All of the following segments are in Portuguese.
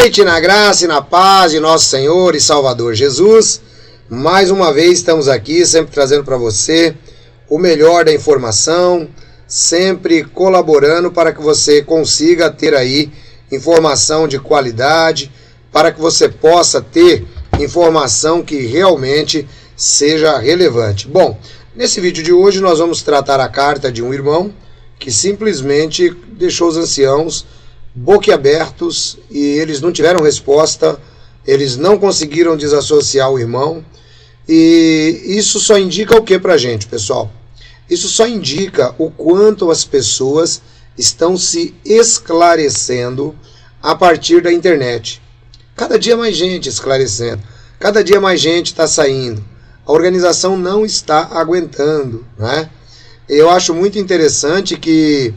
noite, na graça e na paz de nosso Senhor e Salvador Jesus. Mais uma vez estamos aqui, sempre trazendo para você o melhor da informação, sempre colaborando para que você consiga ter aí informação de qualidade, para que você possa ter informação que realmente seja relevante. Bom, nesse vídeo de hoje nós vamos tratar a carta de um irmão que simplesmente deixou os anciãos boquiabertos e eles não tiveram resposta, eles não conseguiram desassociar o irmão. E isso só indica o que pra gente, pessoal? Isso só indica o quanto as pessoas estão se esclarecendo a partir da internet. Cada dia mais gente esclarecendo, cada dia mais gente está saindo. A organização não está aguentando, né? Eu acho muito interessante que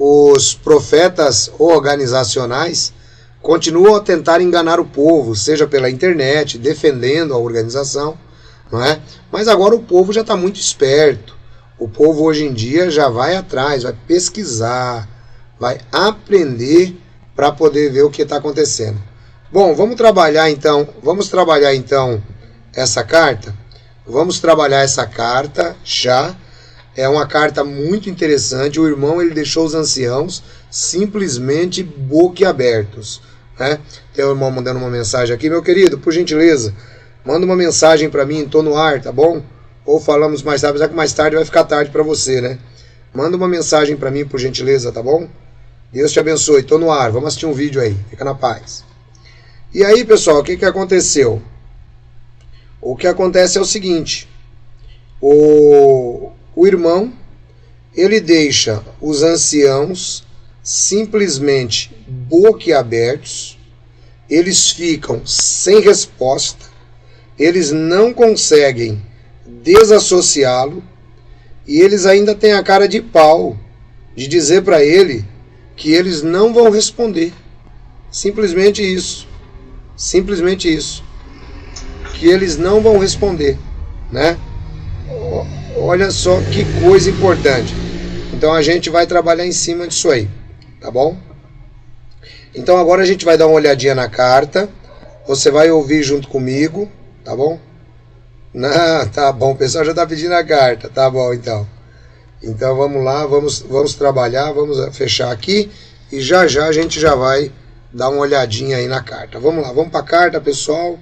os profetas organizacionais continuam a tentar enganar o povo, seja pela internet, defendendo a organização, não é? Mas agora o povo já está muito esperto. O povo hoje em dia já vai atrás, vai pesquisar, vai aprender para poder ver o que está acontecendo. Bom, vamos trabalhar então essa carta. Vamos trabalhar essa carta já. É uma carta muito interessante. O irmão ele deixou os anciãos simplesmente boquiabertos, né? Tem o irmão mandando uma mensagem aqui. Meu querido, por gentileza, manda uma mensagem para mim, tô no ar, tá bom? Ou falamos mais tarde, apesar que mais tarde vai ficar tarde para você, né? Manda uma mensagem para mim, por gentileza, tá bom? Deus te abençoe, tô no ar, vamos assistir um vídeo aí, fica na paz. E aí, pessoal, o que aconteceu? O que acontece é o seguinte, o irmão, ele deixa os anciãos simplesmente boquiabertos, eles ficam sem resposta, eles não conseguem desassociá-lo e eles ainda têm a cara de pau de dizer para ele que eles não vão responder. Simplesmente isso. Simplesmente isso. Que eles não vão responder, né? Olha só que coisa importante. Então a gente vai trabalhar em cima disso aí, tá bom? Então agora a gente vai dar uma olhadinha na carta. Você vai ouvir junto comigo, tá bom? Não, tá bom, o pessoal já tá pedindo a carta, tá bom então. Então vamos lá, vamos trabalhar, vamos fechar aqui e já a gente já vai dar uma olhadinha aí na carta. Vamos lá, vamos para a carta, pessoal.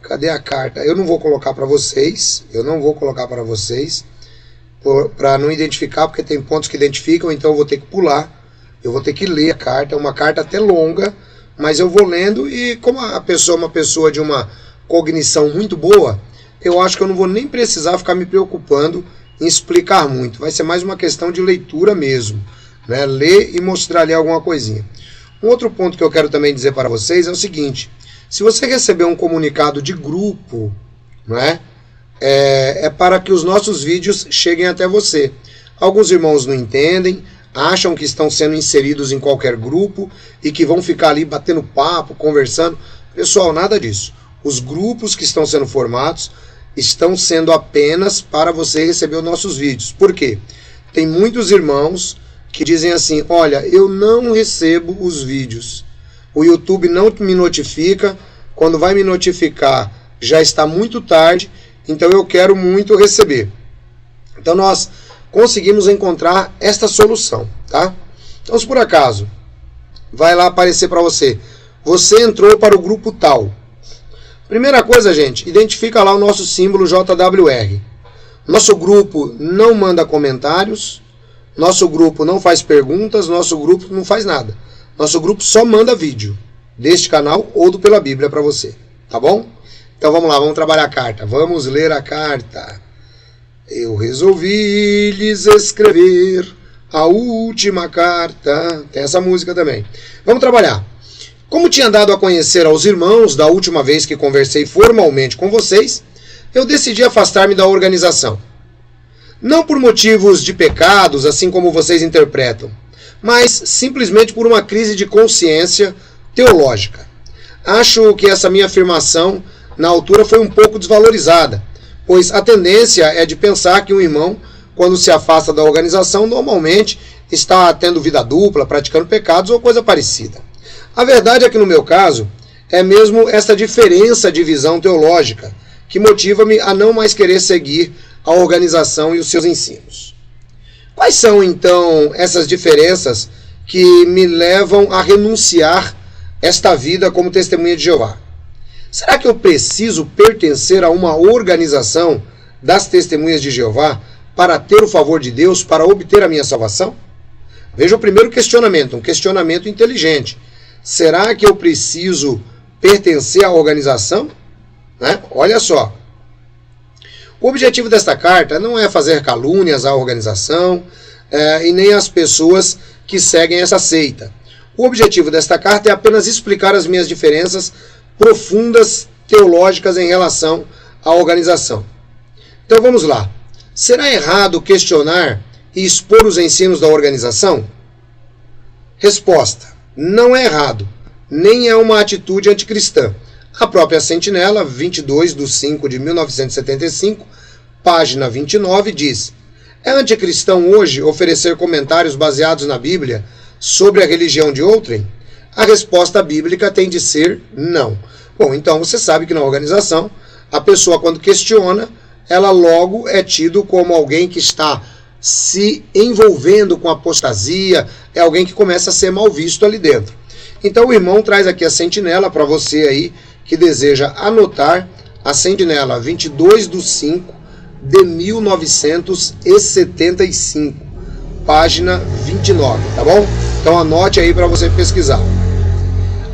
Cadê a carta? Eu não vou colocar para vocês, para não identificar, porque tem pontos que identificam, então eu vou ter que pular, eu vou ter que ler a carta, é uma carta até longa, mas eu vou lendo e como a pessoa é uma pessoa de uma cognição muito boa, eu acho que eu não vou nem precisar ficar me preocupando em explicar muito, vai ser mais uma questão de leitura mesmo, né? Ler e mostrar ali alguma coisinha. Um outro ponto que eu quero também dizer para vocês é o seguinte: se você receber um comunicado de grupo, não é? É para que os nossos vídeos cheguem até você. Alguns irmãos não entendem, acham que estão sendo inseridos em qualquer grupo e que vão ficar ali batendo papo, conversando. Pessoal, nada disso. Os grupos que estão sendo formados estão sendo apenas para você receber os nossos vídeos. Por quê? Tem muitos irmãos que dizem assim: olha, eu não recebo os vídeos. O YouTube não me notifica, quando vai me notificar já está muito tarde, então eu quero muito receber. Então nós conseguimos encontrar esta solução, tá? Então se por acaso vai lá aparecer para você, você entrou para o grupo tal. Primeira coisa, gente, identifica lá o nosso símbolo JWR. Nosso grupo não manda comentários, nosso grupo não faz perguntas, nosso grupo não faz nada. Nosso grupo só manda vídeo deste canal ou do Pela Bíblia para você, tá bom? Então vamos lá, vamos trabalhar a carta. Vamos ler a carta. Eu resolvi lhes escrever a última carta. Tem essa música também. Vamos trabalhar. Como tinha dado a conhecer aos irmãos da última vez que conversei formalmente com vocês, eu decidi afastar-me da organização. Não por motivos de pecados, assim como vocês interpretam, mas simplesmente por uma crise de consciência teológica. Acho que essa minha afirmação, na altura, foi um pouco desvalorizada, pois a tendência é de pensar que um irmão, quando se afasta da organização, normalmente está tendo vida dupla, praticando pecados ou coisa parecida. A verdade é que no meu caso, É mesmo esta diferença de visão teológica que motiva-me a não mais querer seguir a organização e os seus ensinos. Quais são, então, essas diferenças que me levam a renunciar esta vida como testemunha de Jeová? Será que eu preciso pertencer a uma organização das testemunhas de Jeová para ter o favor de Deus, para obter a minha salvação? Veja o primeiro questionamento, um questionamento inteligente. Será que eu preciso pertencer à organização? Olha só. O objetivo desta carta não é fazer calúnias à organização e nem às pessoas que seguem essa seita. O objetivo desta carta é apenas explicar as minhas diferenças profundas teológicas em relação à organização. Então vamos lá. Será errado questionar e expor os ensinos da organização? Resposta: não é errado, nem é uma atitude anticristã. A própria Sentinela, 22/5/1975, página 29, diz: é anticristão hoje oferecer comentários baseados na Bíblia sobre a religião de outrem? A resposta bíblica tem de ser não. Bom, então você sabe que na organização, a pessoa quando questiona, ela logo é tido como alguém que está se envolvendo com apostasia, é alguém que começa a ser mal visto ali dentro. Então o irmão traz aqui a Sentinela para você aí que deseja anotar, a Sentinela 22/5/1975, página 29, tá bom? Então anote aí para você pesquisar.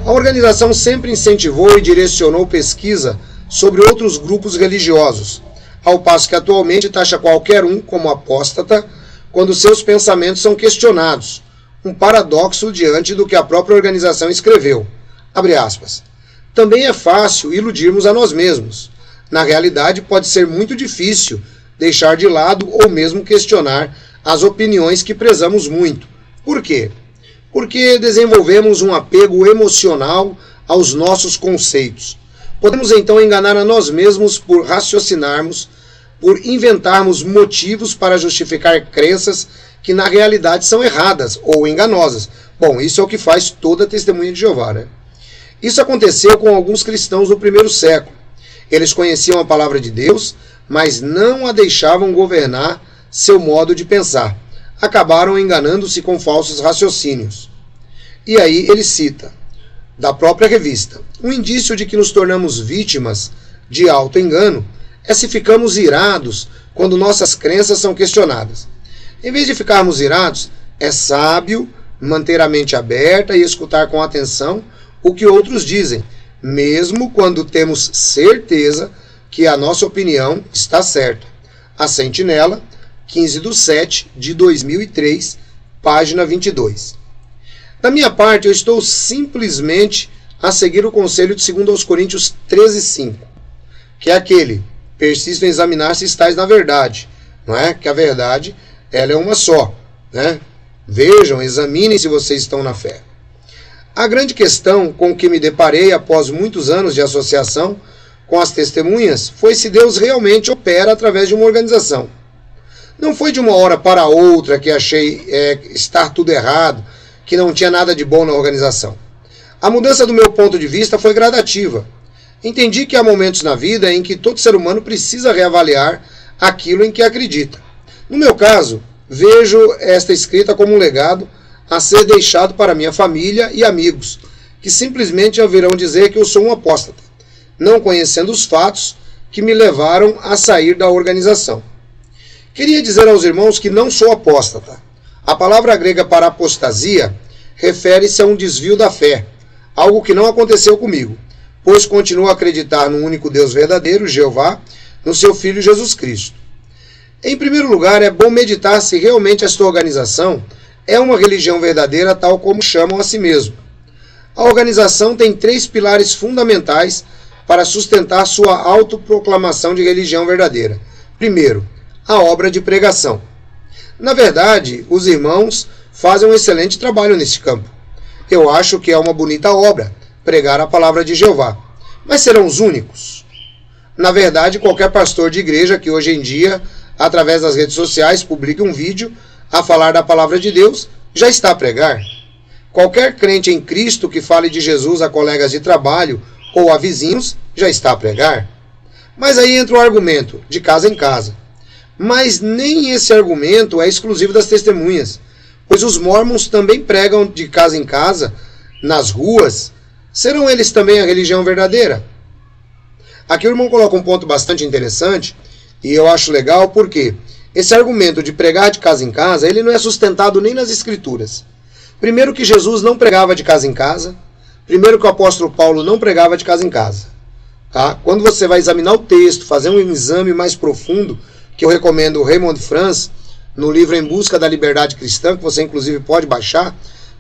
A organização sempre incentivou e direcionou pesquisa sobre outros grupos religiosos, ao passo que atualmente taxa qualquer um como apóstata quando seus pensamentos são questionados, um paradoxo diante do que a própria organização escreveu. Abre aspas. Também é fácil iludirmos a nós mesmos. Na realidade, pode ser muito difícil deixar de lado ou mesmo questionar as opiniões que prezamos muito. Por quê? Porque desenvolvemos um apego emocional aos nossos conceitos. Podemos então enganar a nós mesmos por raciocinarmos, por inventarmos motivos para justificar crenças que na realidade são erradas ou enganosas. Bom, isso é o que faz toda a testemunha de Jeová, né? Isso aconteceu com alguns cristãos no primeiro século. Eles conheciam a palavra de Deus, mas não a deixavam governar seu modo de pensar. Acabaram enganando-se com falsos raciocínios. E aí ele cita, da própria revista, um indício de que nos tornamos vítimas de auto-engano é se ficamos irados quando nossas crenças são questionadas. Em vez de ficarmos irados, é sábio manter a mente aberta e escutar com atenção o que outros dizem, mesmo quando temos certeza que a nossa opinião está certa. A Sentinela, 15/7/2003, página 22. Da minha parte, eu estou simplesmente a seguir o conselho de 2 Coríntios 13:5, que é aquele: persistam em examinar se estáis na verdade. Não é? Que a verdade, ela é uma só. Né? Vejam, examinem se vocês estão na fé. A grande questão com que me deparei após muitos anos de associação com as testemunhas foi se Deus realmente opera através de uma organização. Não foi de uma hora para outra que achei estar tudo errado, que não tinha nada de bom na organização. A mudança do meu ponto de vista foi gradativa. Entendi que há momentos na vida em que todo ser humano precisa reavaliar aquilo em que acredita. No meu caso, vejo esta escrita como um legado a ser deixado para minha família e amigos, que simplesmente haverão dizer que eu sou um apóstata, não conhecendo os fatos que me levaram a sair da organização. Queria dizer aos irmãos que não sou apóstata. A palavra grega para apostasia refere-se a um desvio da fé, algo que não aconteceu comigo, pois continuo a acreditar no único Deus verdadeiro, Jeová, no seu Filho Jesus Cristo. Em primeiro lugar, é bom meditar se realmente esta organização é uma religião verdadeira, tal como chamam a si mesmo. A organização tem 3 pilares fundamentais para sustentar sua autoproclamação de religião verdadeira. Primeiro, a obra de pregação. Na verdade, os irmãos fazem um excelente trabalho nesse campo. Eu acho que é uma bonita obra, pregar a palavra de Jeová. Mas serão os únicos? Na verdade, qualquer pastor de igreja que hoje em dia, através das redes sociais, publique um vídeo a falar da palavra de Deus, já está a pregar. Qualquer crente em Cristo que fale de Jesus a colegas de trabalho ou a vizinhos já está a pregar. Mas aí entra o argumento, de casa em casa. Mas nem esse argumento é exclusivo das testemunhas, pois os mormons também pregam de casa em casa, nas ruas. Serão eles também a religião verdadeira? Aqui o irmão coloca um ponto bastante interessante, e eu acho legal porque esse argumento de pregar de casa em casa, ele não é sustentado nem nas escrituras. Primeiro que Jesus não pregava de casa em casa, primeiro que o apóstolo Paulo não pregava de casa em casa. Tá? Quando você vai examinar o texto, fazer um exame mais profundo, que eu recomendo o Raymond France, no livro Em Busca da Liberdade Cristã, que você inclusive pode baixar,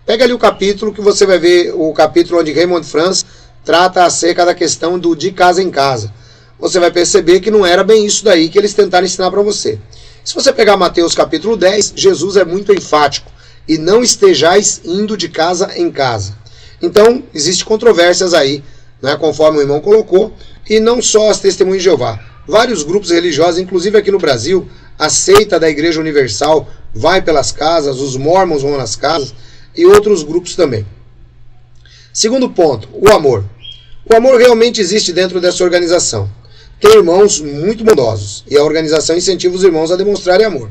pega ali o capítulo que você vai ver, o capítulo onde Raymond France trata acerca da questão do de casa em casa. Você vai perceber que não era bem isso daí que eles tentaram ensinar para você. Se você pegar Mateus capítulo 10, Jesus é muito enfático, e não estejais indo de casa em casa. Então, existem controvérsias aí, né, conforme o irmão colocou, e não só as testemunhas de Jeová. Vários grupos religiosos, inclusive aqui no Brasil, a seita da Igreja Universal vai pelas casas, os mormons vão nas casas, e outros grupos também. Segundo ponto, o amor. O amor realmente existe dentro dessa organização. Tem irmãos muito bondosos, e a organização incentiva os irmãos a demonstrarem amor.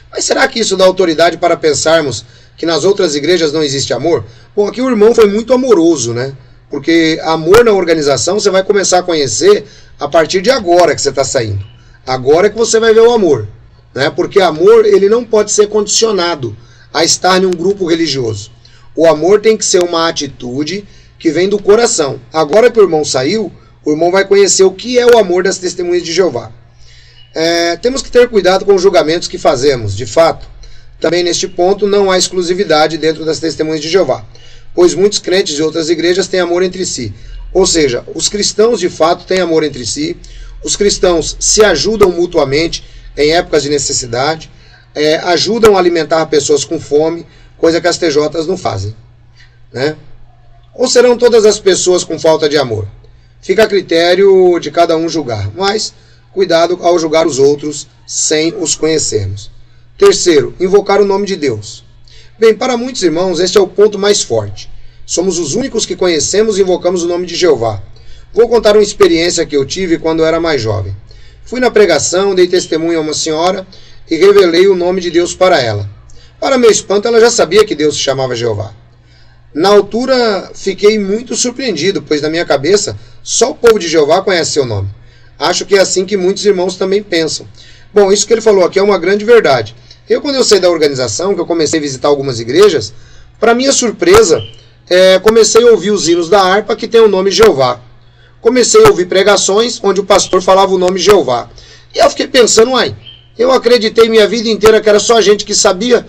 Mas será que isso dá autoridade para pensarmos que nas outras igrejas não existe amor? Bom, aqui o irmão foi muito amoroso, né? Porque amor na organização você vai começar a conhecer a partir de agora que você está saindo. Agora é que você vai ver o amor, né? Porque amor, ele não pode ser condicionado a estar em um grupo religioso. O amor tem que ser uma atitude que vem do coração. Agora que o irmão saiu, o irmão vai conhecer o que é o amor das testemunhas de Jeová. Temos que ter cuidado com os julgamentos que fazemos. De fato, também neste ponto não há exclusividade dentro das testemunhas de Jeová, pois muitos crentes de outras igrejas têm amor entre si. Ou seja, os cristãos de fato têm amor entre si, os cristãos se ajudam mutuamente em épocas de necessidade, ajudam a alimentar pessoas com fome, coisa que as TJs não fazem, né? Ou serão todas as pessoas com falta de amor? Fica a critério de cada um julgar, mas cuidado ao julgar os outros sem os conhecermos. Terceiro, invocar o nome de Deus. Bem, para muitos irmãos, este é o ponto mais forte. Somos os únicos que conhecemos e invocamos o nome de Jeová. Vou contar uma experiência que eu tive quando eu era mais jovem. Fui na pregação, dei testemunho a uma senhora e revelei o nome de Deus para ela. Para meu espanto, ela já sabia que Deus se chamava Jeová. Na altura, fiquei muito surpreendido, pois na minha cabeça, só o povo de Jeová conhece seu nome. Acho que é assim que muitos irmãos também pensam. Bom, isso que ele falou aqui é uma grande verdade. Quando eu saí da organização, que eu comecei a visitar algumas igrejas, para minha surpresa, comecei a ouvir os hinos da harpa que tem o nome Jeová. Comecei a ouvir pregações onde o pastor falava o nome Jeová. E eu fiquei pensando, eu acreditei minha vida inteira que era só gente que sabia.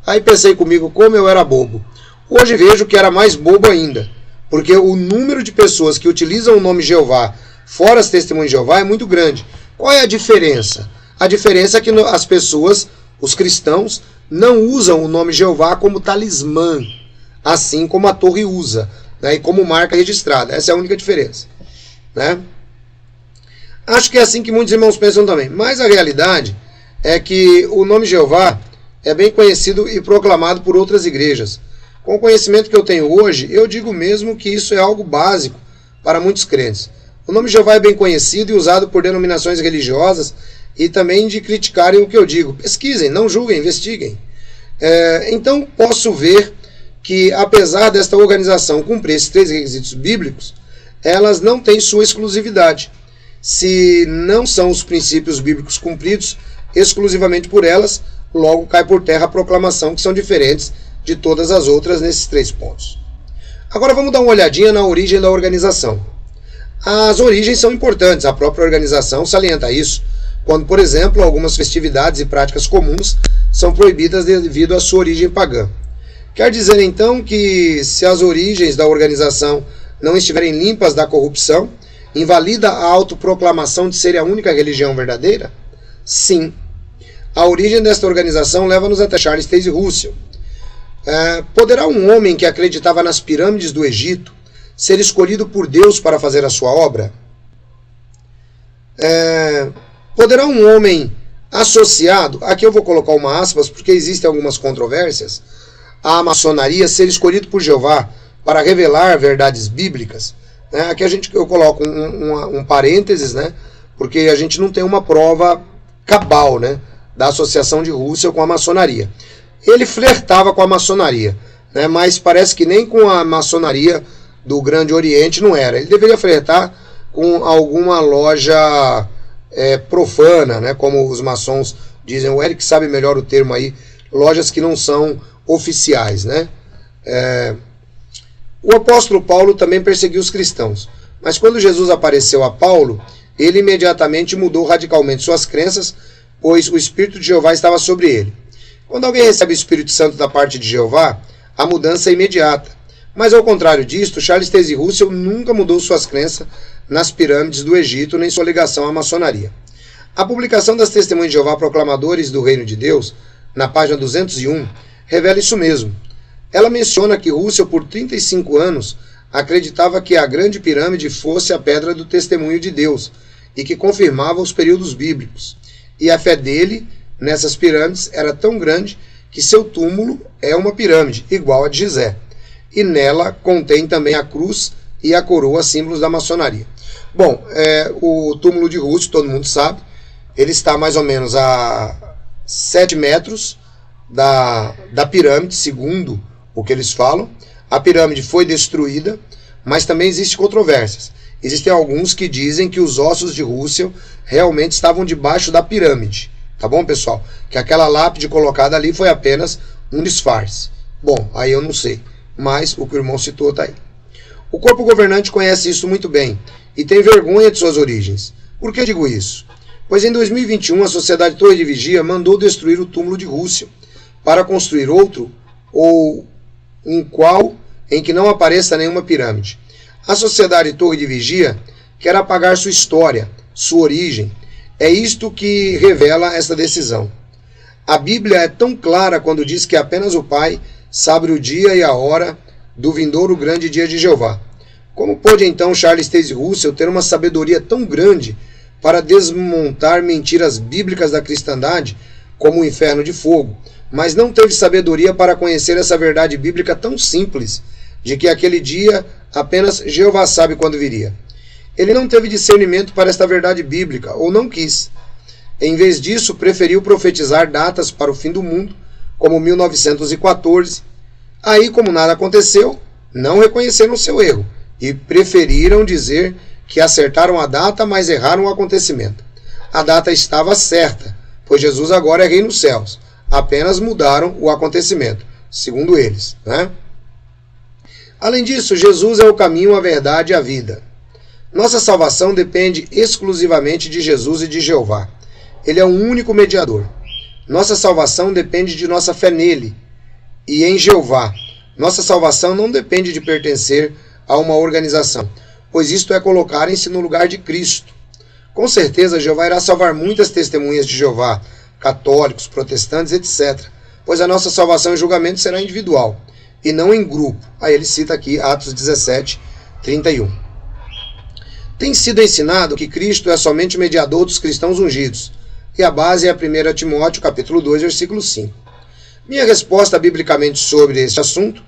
Aí pensei comigo, como eu era bobo. Hoje vejo que era mais bobo ainda, porque o número de pessoas que utilizam o nome Jeová fora as testemunhas de Jeová é muito grande. Qual é a diferença? A diferença é que as pessoas, os cristãos, não usam o nome Jeová como talismã, assim como a torre usa, né, e como marca registrada. Essa é a única diferença, né? Acho que é assim que muitos irmãos pensam também, mas a realidade é que o nome Jeová é bem conhecido e proclamado por outras igrejas. Com o conhecimento que eu tenho hoje, eu digo mesmo que isso é algo básico para muitos crentes. O nome Jeová é bem conhecido e usado por denominações religiosas e também de criticarem o que eu digo. Pesquisem, não julguem, investiguem. Então posso ver que, apesar desta organização cumprir esses 3 requisitos bíblicos, elas não têm sua exclusividade. Se não são os princípios bíblicos cumpridos exclusivamente por elas, logo cai por terra a proclamação, que são diferentes de todas as outras nesses 3 pontos. Agora vamos dar uma olhadinha na origem da organização. As origens são importantes, a própria organização salienta isso, quando, por exemplo, algumas festividades e práticas comuns são proibidas devido à sua origem pagã. Quer dizer então que, se as origens da organização não estiverem limpas da corrupção, invalida a autoproclamação de ser a única religião verdadeira? Sim. A origem desta organização leva-nos até Charles Taze Russell. Poderá um homem que acreditava nas pirâmides do Egito ser escolhido por Deus para fazer a sua obra? Poderá um homem associado, aqui eu vou colocar uma aspas porque existem algumas controvérsias, à maçonaria ser escolhido por Jeová para revelar verdades bíblicas, né? Aqui eu coloco um parênteses, né? Porque a gente não tem uma prova cabal, né, da associação de Russell com a maçonaria. Ele flertava com a maçonaria, né, mas parece que nem com a maçonaria do Grande Oriente não era. Ele deveria flertar com alguma loja profana, né, como os maçons dizem. O Eric sabe melhor o termo aí, lojas que não são oficiais, né? O apóstolo Paulo também perseguiu os cristãos, mas quando Jesus apareceu a Paulo, ele imediatamente mudou radicalmente suas crenças, pois o Espírito de Jeová estava sobre ele. Quando alguém recebe o Espírito Santo da parte de Jeová, a mudança é imediata. Mas ao contrário disto, Charles Taze Russell nunca mudou suas crenças nas pirâmides do Egito, nem sua ligação à maçonaria. A publicação das Testemunhas de Jeová Proclamadores do Reino de Deus, na página 201, revela isso mesmo. Ela menciona que Russell, por 35 anos, acreditava que a Grande Pirâmide fosse a pedra do testemunho de Deus e que confirmava os períodos bíblicos. E a fé dele nessas pirâmides era tão grande que seu túmulo é uma pirâmide, igual a de Gizé. E nela contém também a cruz e a coroa, símbolos da maçonaria. Bom, o túmulo de Russell, todo mundo sabe, ele está mais ou menos a 7 metros da pirâmide, segundo o que eles falam. A pirâmide foi destruída, mas também existem controvérsias. Existem alguns que dizem que os ossos de Russell realmente estavam debaixo da pirâmide. Tá bom, pessoal? Que aquela lápide colocada ali foi apenas um disfarce. Bom, aí eu não sei, mas o que o irmão citou está aí. O corpo governante conhece isso muito bem e tem vergonha de suas origens. Por que digo isso? Pois em 2021 a Sociedade Torre de Vigia mandou destruir o túmulo de Russell para construir outro, ou em que não apareça nenhuma pirâmide. A Sociedade Torre de Vigia quer apagar sua história, sua origem. É isto que revela esta decisão. A Bíblia é tão clara quando diz que apenas o Pai sabe o dia e a hora do vindouro grande dia de Jeová. Como pôde então Charles Taze Russell ter uma sabedoria tão grande para desmontar mentiras bíblicas da cristandade, como o inferno de fogo, mas não teve sabedoria para conhecer essa verdade bíblica tão simples, de que aquele dia apenas Jeová sabe quando viria? Ele não teve discernimento para esta verdade bíblica, ou não quis. Em vez disso, preferiu profetizar datas para o fim do mundo, como 1914. Aí, como nada aconteceu, não reconheceram seu erro e preferiram dizer que acertaram a data, mas erraram o acontecimento. A data estava certa, pois Jesus agora é rei nos céus. Apenas mudaram o acontecimento, segundo eles, né? Além disso, Jesus é o caminho, a verdade e a vida. Nossa salvação depende exclusivamente de Jesus e de Jeová. Ele é o único mediador. Nossa salvação depende de nossa fé nele e em Jeová. Nossa salvação não depende de pertencer a uma organização, pois isto é colocarem-se no lugar de Cristo. Com certeza, Jeová irá salvar muitas testemunhas de Jeová, católicos, protestantes, etc., pois a nossa salvação e julgamento será individual, e não em grupo. Aí ele cita aqui Atos 17, 31. Tem sido ensinado que Cristo é somente mediador dos cristãos ungidos, e a base é a 1 Timóteo, capítulo 2, versículo 5. Minha resposta biblicamente sobre este assunto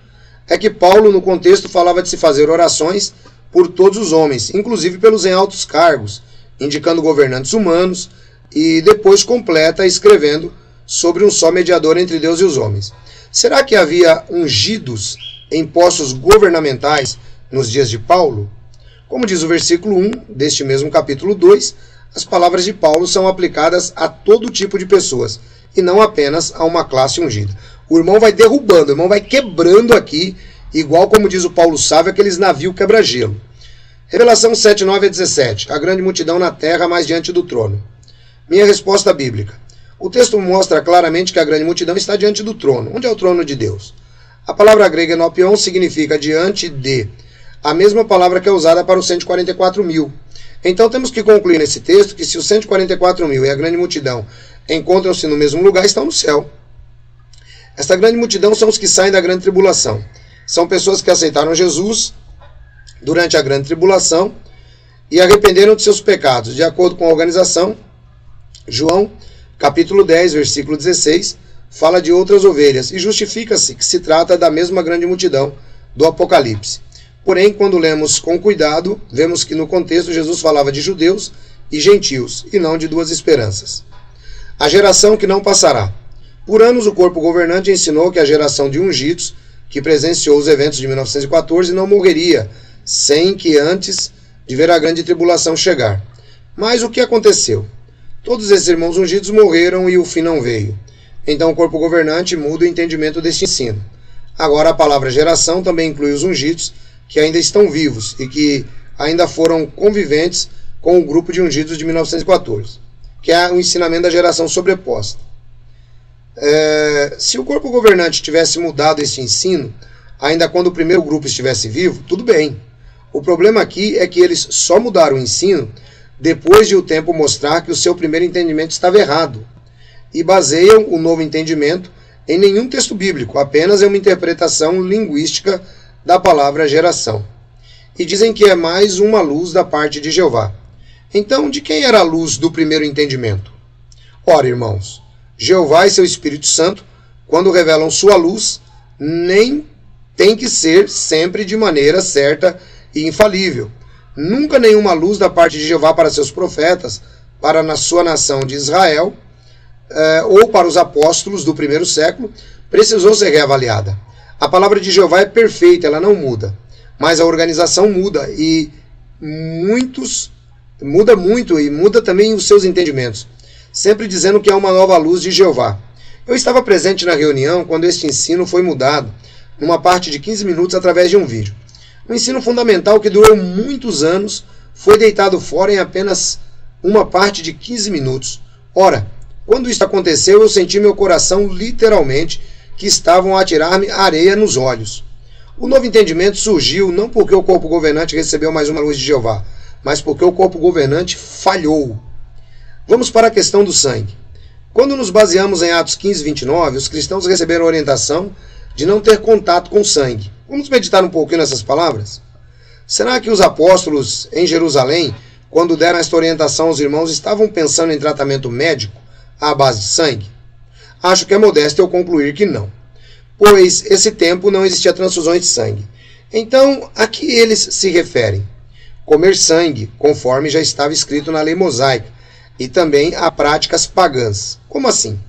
é que Paulo, no contexto, falava de se fazer orações por todos os homens, inclusive pelos em altos cargos, indicando governantes humanos, e depois completa escrevendo sobre um só mediador entre Deus e os homens. Será que havia ungidos em postos governamentais nos dias de Paulo? Como diz o versículo 1 deste mesmo capítulo 2, as palavras de Paulo são aplicadas a todo tipo de pessoas, e não apenas a uma classe ungida. O irmão vai derrubando, o irmão vai quebrando aqui, igual como diz o Paulo Sávio, aqueles navios quebra-gelo. Revelação 7, 9 a 17. A grande multidão na terra, mas diante do trono. Minha resposta bíblica. O texto mostra claramente que a grande multidão está diante do trono. Onde é o trono de Deus? A palavra grega enopion significa diante de, a mesma palavra que é usada para os 144 mil. Então temos que concluir nesse texto que se os 144 mil e a grande multidão encontram-se no mesmo lugar, estão no céu. Esta grande multidão são os que saem da grande tribulação. São pessoas que aceitaram Jesus durante a grande tribulação e arrependeram de seus pecados. De acordo com a organização, João, capítulo 10, versículo 16, fala de outras ovelhas e justifica-se que se trata da mesma grande multidão do Apocalipse. Porém, quando lemos com cuidado, vemos que no contexto Jesus falava de judeus e gentios, e não de duas esperanças. A geração que não passará. Por anos, o corpo governante ensinou que a geração de ungidos, que presenciou os eventos de 1914, não morreria sem que antes de ver a grande tribulação chegar. Mas o que aconteceu? Todos esses irmãos ungidos morreram e o fim não veio. Então o corpo governante muda o entendimento deste ensino. Agora a palavra geração também inclui os ungidos, que ainda estão vivos e que ainda foram conviventes com o grupo de ungidos de 1914, que é o ensinamento da geração sobreposta. Se o corpo governante tivesse mudado esse ensino, ainda quando o primeiro grupo estivesse vivo, tudo bem. O problema aqui é que eles só mudaram o ensino depois de o tempo mostrar que o seu primeiro entendimento estava errado, e baseiam o novo entendimento em nenhum texto bíblico, apenas em uma interpretação linguística da palavra geração. E dizem que é mais uma luz da parte de Jeová. Então, de quem era a luz do primeiro entendimento? Ora, irmãos, Jeová e seu Espírito Santo, quando revelam sua luz, nem tem que ser sempre de maneira certa e infalível. Nunca nenhuma luz da parte de Jeová para seus profetas, para na sua nação de Israel, ou para os apóstolos do primeiro século, precisou ser reavaliada. A palavra de Jeová é perfeita, ela não muda. Mas a organização muda e muda muito e muda também os seus entendimentos, sempre dizendo que é uma nova luz de Jeová. Eu estava presente na reunião quando este ensino foi mudado, numa parte de 15 minutos através de um vídeo. Um ensino fundamental que durou muitos anos foi deitado fora em apenas uma parte de 15 minutos. Ora, quando isso aconteceu, eu senti meu coração literalmente que estavam a atirar-me areia nos olhos. O novo entendimento surgiu não porque o corpo governante recebeu mais uma luz de Jeová, mas porque o corpo governante falhou. Vamos para a questão do sangue. Quando nos baseamos em Atos 15, 29, os cristãos receberam a orientação de não ter contato com sangue. Vamos meditar um pouquinho nessas palavras? Será que os apóstolos em Jerusalém, quando deram esta orientação aos irmãos, estavam pensando em tratamento médico à base de sangue? Acho que é modesto eu concluir que não, pois esse tempo não existia transfusões de sangue. Então, a que eles se referem? Comer sangue, conforme já estava escrito na lei mosaica, e também a práticas pagãs. Como assim?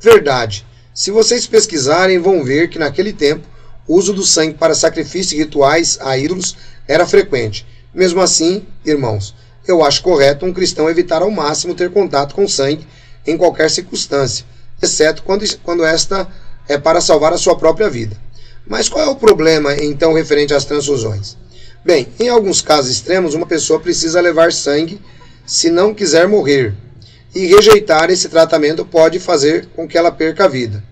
Verdade. Se vocês pesquisarem, vão ver que naquele tempo o uso do sangue para sacrifícios e rituais a ídolos era frequente. Mesmo assim, irmãos, eu acho correto um cristão evitar ao máximo ter contato com sangue em qualquer circunstância, exceto quando esta é para salvar a sua própria vida. Mas qual é o problema, então, referente às transfusões? Bem, em alguns casos extremos, uma pessoa precisa levar sangue se não quiser morrer, e rejeitar esse tratamento pode fazer com que ela perca a vida.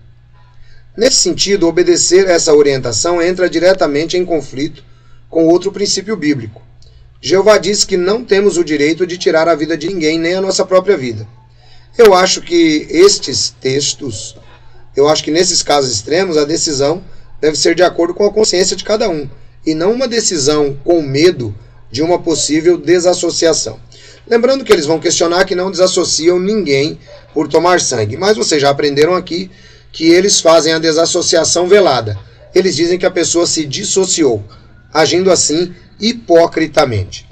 Nesse sentido, obedecer essa orientação entra diretamente em conflito com outro princípio bíblico. Jeová diz que não temos o direito de tirar a vida de ninguém, nem a nossa própria vida. Eu acho que nesses casos extremos, a decisão deve ser de acordo com a consciência de cada um, e não uma decisão com medo de uma possível desassociação. Lembrando que eles vão questionar que não desassociam ninguém por tomar sangue, mas vocês já aprenderam aqui que eles fazem a desassociação velada. Eles dizem que a pessoa se dissociou, agindo assim hipocritamente.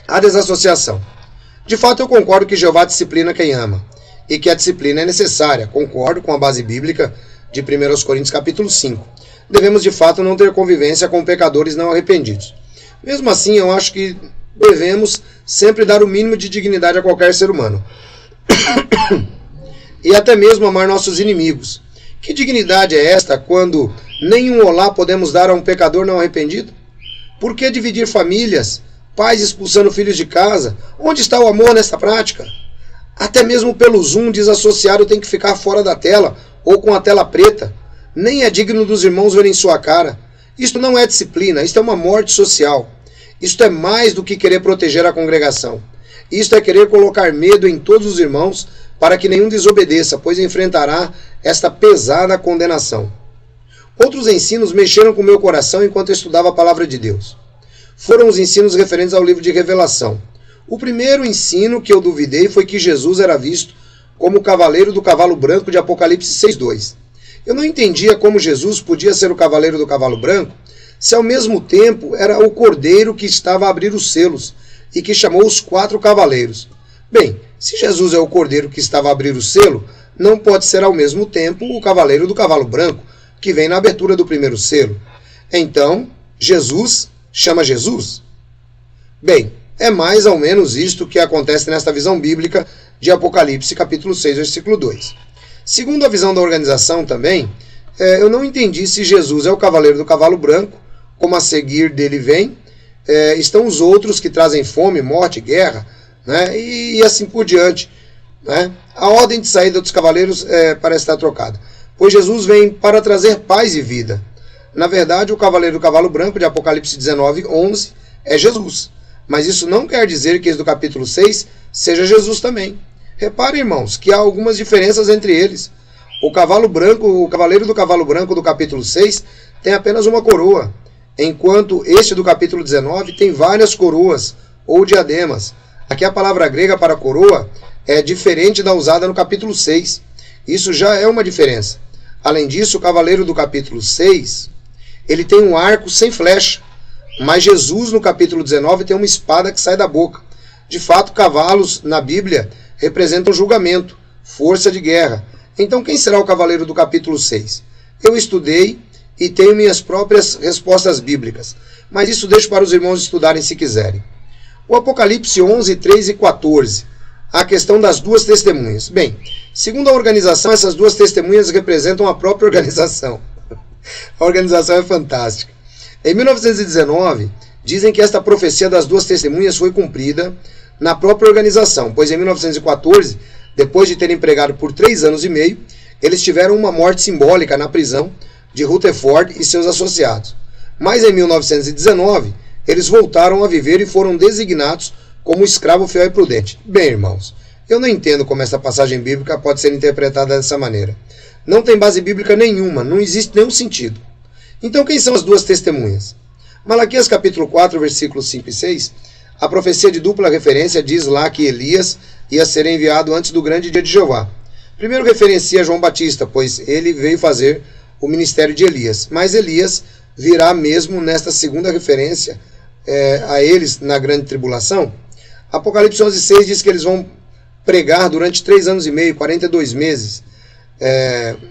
A desassociação. De fato, eu concordo que Jeová disciplina quem ama, e que a disciplina é necessária. Concordo com a base bíblica de 1 Coríntios capítulo 5. Devemos de fato não ter convivência com pecadores não arrependidos. Mesmo assim, eu acho que devemos sempre dar o mínimo de dignidade a qualquer ser humano. E até mesmo amar nossos inimigos. Que dignidade é esta quando nem um olá podemos dar a um pecador não arrependido? Por que dividir famílias? Pais expulsando filhos de casa? Onde está o amor nessa prática? Até mesmo pelo Zoom, desassociado tem que ficar fora da tela ou com a tela preta. Nem é digno dos irmãos verem sua cara. Isto não é disciplina, isto é uma morte social. Isto é mais do que querer proteger a congregação. Isto é querer colocar medo em todos os irmãos para que nenhum desobedeça, pois enfrentará esta pesada condenação. Outros ensinos mexeram com meu coração enquanto eu estudava a palavra de Deus. Foram os ensinos referentes ao livro de Revelação. O primeiro ensino que eu duvidei foi que Jesus era visto como o cavaleiro do cavalo branco de Apocalipse 6:2. Eu não entendia como Jesus podia ser o cavaleiro do cavalo branco, se ao mesmo tempo era o cordeiro que estava a abrir os selos e que chamou os 4 cavaleiros. Bem, se Jesus é o cordeiro que estava a abrir o selo, não pode ser ao mesmo tempo o cavaleiro do cavalo branco, que vem na abertura do primeiro selo. Então, Jesus chama Jesus? Bem, é mais ou menos isto que acontece nesta visão bíblica de Apocalipse capítulo 6, versículo 2. Segundo a visão da organização também, eu não entendi se Jesus é o cavaleiro do cavalo branco, como a seguir dele vem, estão os outros que trazem fome, morte, guerra, né, e assim por diante. Né? A ordem de saída dos cavaleiros parece estar trocada, pois Jesus vem para trazer paz e vida. Na verdade, o cavaleiro do cavalo branco de Apocalipse 19:11 é Jesus, mas isso não quer dizer que esse do capítulo 6 seja Jesus também. Reparem, irmãos, que há algumas diferenças entre eles. O cavaleiro do cavalo branco do capítulo 6 tem apenas uma coroa, enquanto este do capítulo 19 tem várias coroas ou diademas. Aqui a palavra grega para coroa é diferente da usada no capítulo 6. Isso já é uma diferença. Além disso, o cavaleiro do capítulo 6, ele tem um arco sem flecha, mas Jesus no capítulo 19 tem uma espada que sai da boca. De fato, cavalos na Bíblia representam julgamento, força de guerra. Então quem será o cavaleiro do capítulo 6? Eu estudei e tenho minhas próprias respostas bíblicas, mas isso deixo para os irmãos estudarem se quiserem. O Apocalipse 11, 3 e 14, a questão das 2 testemunhas. Bem, segundo a organização, essas 2 testemunhas representam a própria organização. A organização é fantástica. Em 1919, dizem que esta profecia das 2 testemunhas foi cumprida na própria organização, pois em 1914, depois de terem pregado por 3 anos e meio, eles tiveram uma morte simbólica na prisão de Rutherford e seus associados. Mas em 1919, eles voltaram a viver e foram designados como escravo fiel e prudente. Bem, irmãos, eu não entendo como essa passagem bíblica pode ser interpretada dessa maneira. Não tem base bíblica nenhuma, não existe nenhum sentido. Então quem são as 2 testemunhas? Malaquias capítulo 4, versículos 5 e 6, a profecia de dupla referência diz lá que Elias ia ser enviado antes do grande dia de Jeová. Primeiro referencia João Batista, pois ele veio fazer o ministério de Elias. Mas Elias virá mesmo nesta segunda referência a eles na grande tribulação. Apocalipse 11:6 diz que eles vão pregar durante 3 anos e meio, 42 meses,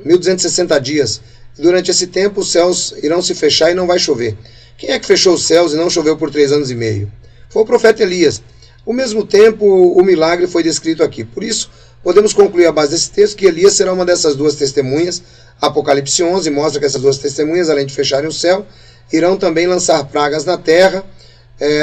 1260 dias. Durante esse tempo os céus irão se fechar e não vai chover. Quem é que fechou os céus e não choveu por 3 anos e meio? Foi o profeta Elias. Ao mesmo tempo, o milagre foi descrito aqui. Por isso, podemos concluir à base desse texto que Elias será uma dessas 2 testemunhas. Apocalipse 11 mostra que essas 2 testemunhas, além de fecharem o céu, irão também lançar pragas na terra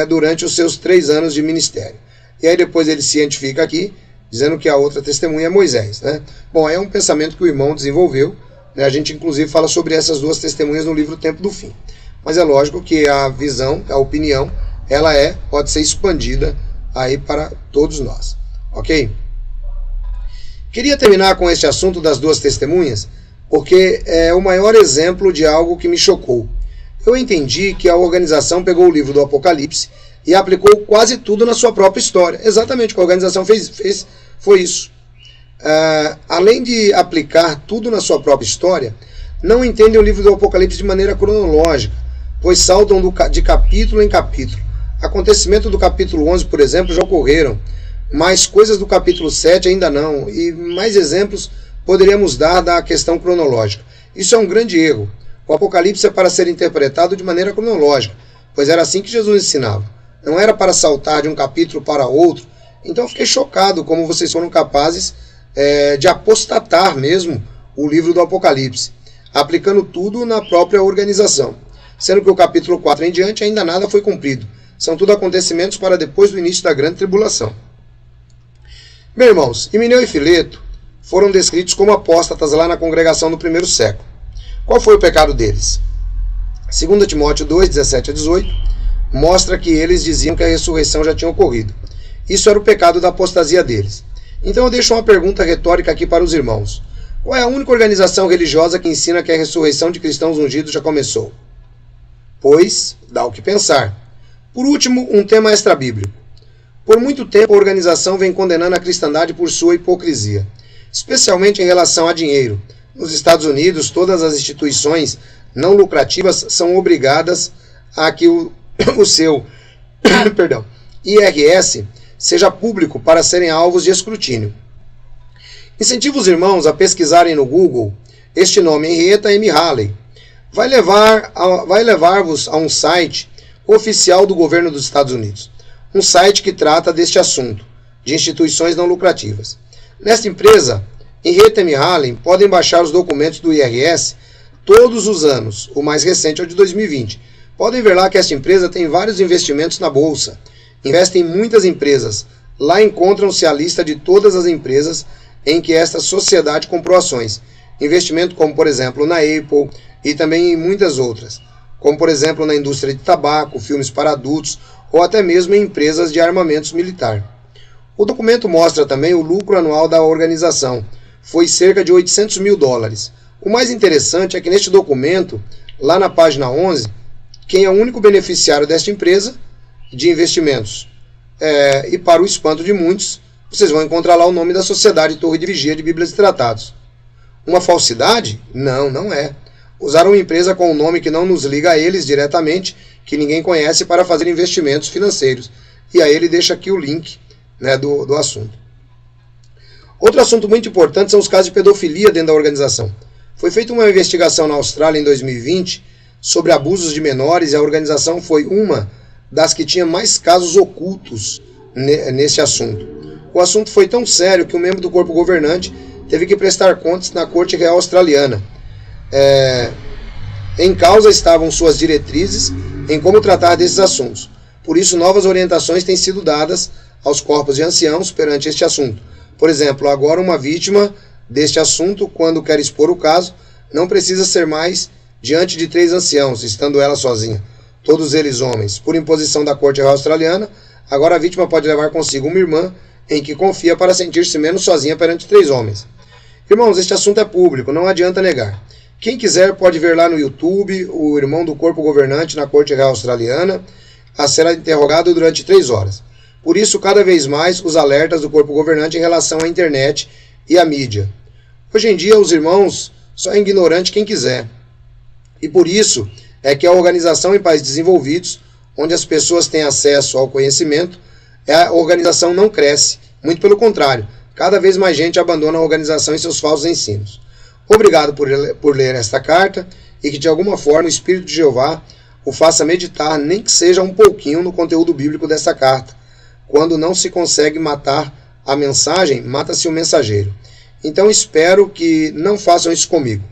durante os seus 3 anos de ministério. E aí depois ele se identifica aqui, dizendo que a outra testemunha é Moisés. Né? Bom, é um pensamento que o irmão desenvolveu. Né? A gente inclusive fala sobre essas 2 testemunhas no livro Tempo do Fim. Mas é lógico que a visão, a opinião, ela pode ser expandida aí para todos nós. Ok? Queria terminar com este assunto das 2 testemunhas, porque é o maior exemplo de algo que me chocou. Eu entendi que a organização pegou o livro do Apocalipse e aplicou quase tudo na sua própria história. Exatamente o que a organização fez foi isso. Além de aplicar tudo na sua própria história, não entendem o livro do Apocalipse de maneira cronológica, pois saltam de capítulo em capítulo. Acontecimentos do capítulo 11, por exemplo, já ocorreram, mas coisas do capítulo 7 ainda não, e mais exemplos poderíamos dar da questão cronológica. Isso é um grande erro. O Apocalipse é para ser interpretado de maneira cronológica, pois era assim que Jesus ensinava. Não era para saltar de um capítulo para outro. Então eu fiquei chocado como vocês foram capazes de apostatar mesmo o livro do Apocalipse, aplicando tudo na própria organização, sendo que o capítulo 4 em diante ainda nada foi cumprido. São tudo acontecimentos para depois do início da grande tribulação. Meus irmãos, Himeneu e Fileto foram descritos como apóstatas lá na congregação do primeiro século. Qual foi o pecado deles? 2 Timóteo 2, 17 a 18, mostra que eles diziam que a ressurreição já tinha ocorrido. Isso era o pecado da apostasia deles. Então eu deixo uma pergunta retórica aqui para os irmãos. Qual é a única organização religiosa que ensina que a ressurreição de cristãos ungidos já começou? Pois, dá o que pensar. Por último, um tema extra-bíblico. Por muito tempo a organização vem condenando a cristandade por sua hipocrisia. especialmente em relação a dinheiro. Nos Estados Unidos, todas as instituições não lucrativas são obrigadas a que o seu IRS seja público para serem alvos de escrutínio. Incentivo os irmãos a pesquisarem no Google este nome, Henrietta M. Halley. Vai levar-vos a um site oficial do governo dos Estados Unidos. Um site que trata deste assunto, de instituições não lucrativas. Nesta empresa, Henrietta M. Halley, podem baixar os documentos do IRS todos os anos. O mais recente é o de 2020. Podem ver lá que esta empresa tem vários investimentos na bolsa. Investe em muitas empresas. Lá encontram-se a lista de todas as empresas em que esta sociedade comprou ações. Investimento como, por exemplo, na Apple e também em muitas outras. Como, por exemplo, na indústria de tabaco, filmes para adultos ou até mesmo em empresas de armamentos militar. O documento mostra também o lucro anual da organização. Foi cerca de $800 mil. O mais interessante é que neste documento, lá na página 11, quem é o único beneficiário desta empresa de investimentos. E para o espanto de muitos, vocês vão encontrar lá o nome da Sociedade Torre de Vigia de Bíblias e Tratados. Uma falsidade? Não, não é. Usaram uma empresa com um nome que não nos liga a eles diretamente, que ninguém conhece, para fazer investimentos financeiros. E aí ele deixa aqui o link, né, do assunto. Outro assunto muito importante são os casos de pedofilia dentro da organização. Foi feita uma investigação na Austrália em 2020 sobre abusos de menores e a organização foi uma das que tinha mais casos ocultos nesse assunto. O assunto foi tão sério que um membro do corpo governante teve que prestar contas na Corte Real Australiana. Em causa estavam suas diretrizes em como tratar desses assuntos. Por isso, novas orientações têm sido dadas aos corpos de anciãos perante este assunto. Por exemplo, agora uma vítima deste assunto, quando quer expor o caso, não precisa ser mais diante de 3 anciãos, estando ela sozinha, todos eles homens. Por imposição da Corte Real Australiana, agora a vítima pode levar consigo uma irmã em que confia para sentir-se menos sozinha perante 3 homens. Irmãos, este assunto é público, não adianta negar. Quem quiser pode ver lá no YouTube o irmão do corpo governante na Corte Real Australiana a ser interrogado durante 3 horas. Por isso, cada vez mais, os alertas do corpo governante em relação à internet e à mídia. Hoje em dia, os irmãos só é ignorante quem quiser. E por isso é que a organização em países desenvolvidos, onde as pessoas têm acesso ao conhecimento, a organização não cresce. Muito pelo contrário, cada vez mais gente abandona a organização e seus falsos ensinos. Obrigado por ler esta carta e que de alguma forma o Espírito de Jeová o faça meditar, nem que seja um pouquinho, no conteúdo bíblico desta carta. Quando não se consegue matar a mensagem, mata-se o mensageiro. Então espero que não façam isso comigo.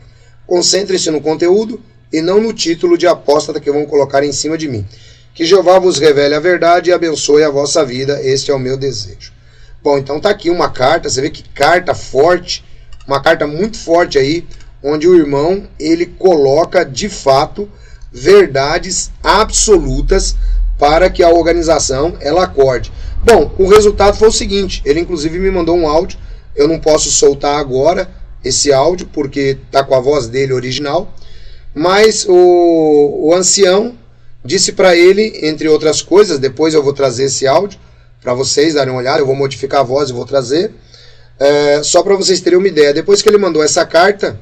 Concentrem-se no conteúdo e não no título de apóstata que vão colocar em cima de mim. Que Jeová vos revele a verdade e abençoe a vossa vida. Este é o meu desejo. Bom, então tá aqui uma carta. Você vê que carta forte. Uma carta muito forte aí, onde o irmão, ele coloca de fato verdades absolutas para que a organização ela acorde. Bom, o resultado foi o seguinte, ele inclusive me mandou um áudio, eu não posso soltar agora esse áudio, porque está com a voz dele original, mas o ancião disse para ele, entre outras coisas, depois eu vou trazer esse áudio para vocês darem uma olhada, eu vou modificar a voz e vou trazer, só para vocês terem uma ideia. Depois que ele mandou essa carta,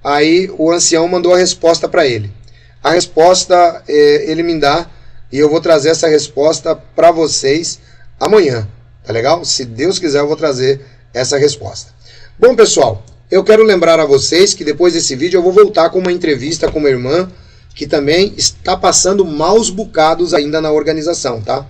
aí o ancião mandou a resposta para ele. A resposta ele me dá, e eu vou trazer essa resposta para vocês amanhã, tá legal? Se Deus quiser eu vou trazer essa resposta. Bom pessoal, eu quero lembrar a vocês que depois desse vídeo eu vou voltar com uma entrevista com uma irmã que também está passando maus bocados ainda na organização, tá?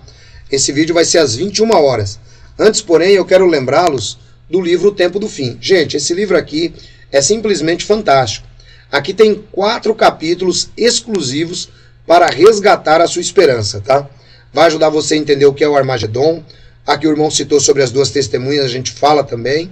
Esse vídeo vai ser às 21 horas. Antes, porém, eu quero lembrá-los do livro O Tempo do Fim. Gente, esse livro aqui é simplesmente fantástico. Aqui tem 4 capítulos exclusivos para resgatar a sua esperança, tá? Vai ajudar você a entender o que é o Armagedon. Aqui o irmão citou sobre as 2 testemunhas, a gente fala também.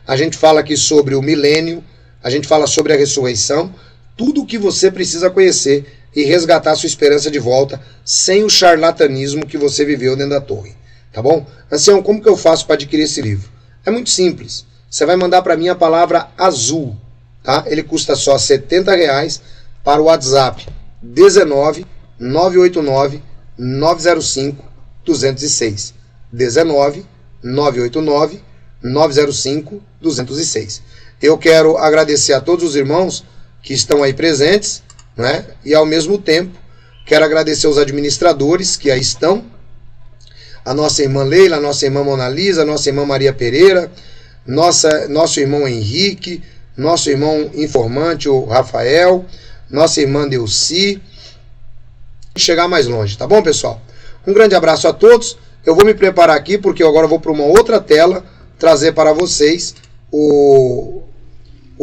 A gente fala aqui sobre o milênio, a gente fala sobre a ressurreição. Tudo o que você precisa conhecer e resgatar a sua esperança de volta sem o charlatanismo que você viveu dentro da torre, tá bom? Ancião, como que eu faço para adquirir esse livro? É muito simples. Você vai mandar para mim a palavra azul, tá? Ele custa só R$70 para o WhatsApp 19 989 905 206. 19 989 905-206. Eu quero agradecer a todos os irmãos que estão aí presentes, né? E ao mesmo tempo quero agradecer os administradores que aí estão, a nossa irmã Leila, a nossa irmã Mona Lisa, a nossa irmã Maria Pereira, nosso irmão Henrique, nosso irmão informante, o Rafael, nossa irmã Delci. Chegar mais longe, tá bom, pessoal? Um grande abraço a todos. Eu vou me preparar aqui porque eu agora vou para uma outra tela trazer para vocês o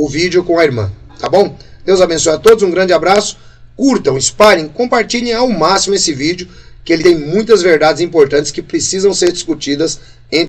vídeo com a irmã, tá bom? Deus abençoe a todos, um grande abraço. Curtam, espalhem, compartilhem ao máximo esse vídeo, que ele tem muitas verdades importantes que precisam ser discutidas